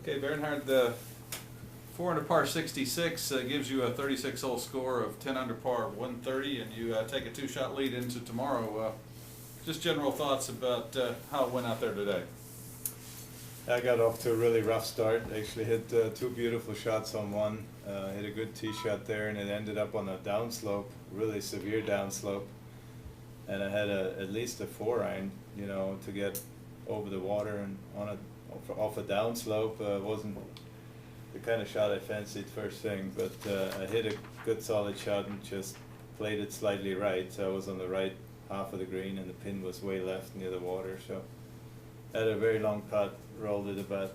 Okay, Bernhard, the 4 under par 66 gives you a 36-hole score of 10 under par 130, and you take a 2-shot lead into tomorrow. Just general thoughts about how it went out there today. I got off to a really rough start. Actually hit 2 beautiful shots on one. Hit a good tee shot there, and it ended up on a downslope, really severe downslope. And I had at least a 4-iron, you know, to get over the water and off a downslope. Wasn't the kind of shot I fancied first thing, but I hit a good solid shot and just played it slightly right. So I was on the right half of the green, and the pin was way left near the water. So I had a very long putt, rolled it about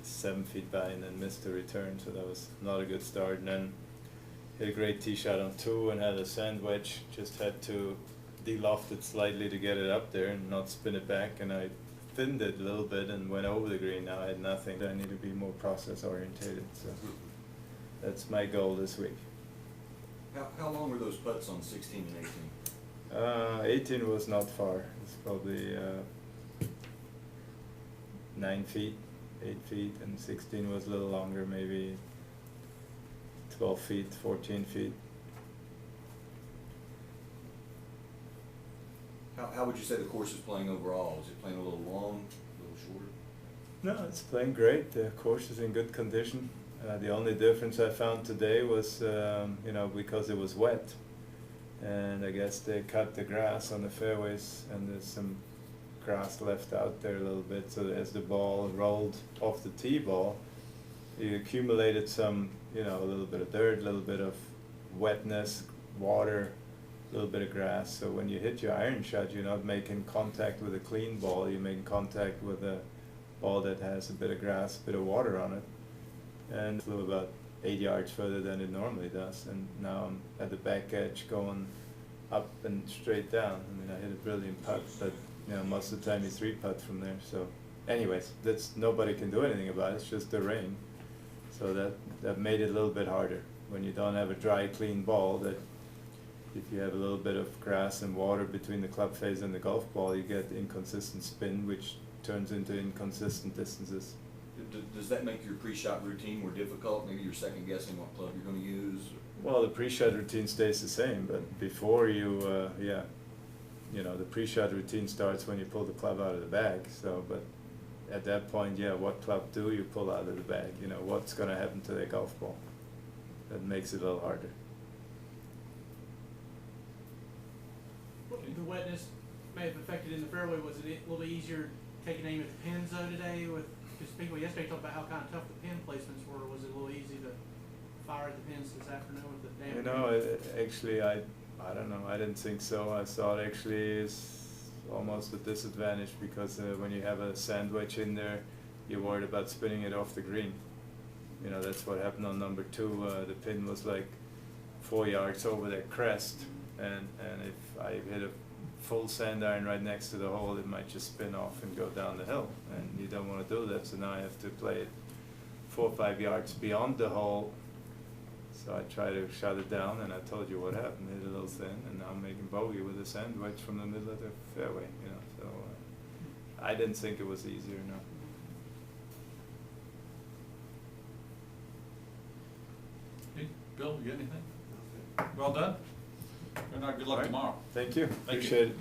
7 feet by, and then missed the return. So that was not a good start. And then hit a great tee shot on 2 and had a sand wedge. Just had to de-loft it slightly to get it up there and not spin it back. And I thinned it a little bit and went over the green. Now I had nothing. I need to be more process orientated. So that's my goal this week. How long were those putts on 16 and 18? 18 was not far. It's probably 9 feet, 8 feet, and 16 was a little longer, maybe 12 feet, 14 feet. How would you say the course is playing overall? Is it playing a little long, a little shorter? No, it's playing great. The course is in good condition. The only difference I found today was, you know, because it was wet, and I guess they cut the grass on the fairways, and there's some grass left out there a little bit. So as the ball rolled off the tee ball, you accumulated some, you know, a little bit of dirt, a little bit of wetness, water, a little bit of grass. So when you hit your iron shot, you're not making contact with a clean ball. You're making contact with a ball that has a bit of grass, a bit of water on it. And flew about 8 yards further than it normally does. And now I'm at the back edge going up and straight down. I mean, I hit a brilliant putt, but you know, most of the time you 3-putt from there. So anyways, that's, nobody can do anything about it. It's just the rain. So that made it a little bit harder. When you don't have a dry, clean ball, that if you have a little bit of grass and water between the club face and the golf ball, you get inconsistent spin, which turns into inconsistent distances. Does that make your pre-shot routine more difficult? Maybe you're second guessing what club you're going to use? Well, the pre-shot routine stays the same, but before you, yeah, you know, the pre-shot routine starts when you pull the club out of the bag. So, but at that point, yeah, what club do you pull out of the bag? You know, what's going to happen to that golf ball? That makes it a little harder. The wetness may have affected in the fairway. Was it a little easier taking aim at the pins though today? Because people yesterday talked about how kind of tough the pin placements were. Was it a little easy to fire at the pins this afternoon with the damp? You know, actually, I don't know. I didn't think so. I saw it actually is almost a disadvantage because when you have a sand wedge in there, you're worried about spinning it off the green. You know, that's what happened on number 2. The pin was like 4 yards over that crest, and if I hit a full sand iron right next to the hole, it might just spin off and go down the hill, and you don't want to do that. So now I have to play it 4 or 5 yards beyond the hole. So I try to shut it down, and I told you what happened. Hit a little thin, and now I'm making bogey with a sand wedge from the middle of the fairway. You know, so I didn't think it was easier. No. Hey, Bill, you got anything? Well done. Bernhard, good luck tomorrow. Thank you. Thank you. Appreciate it.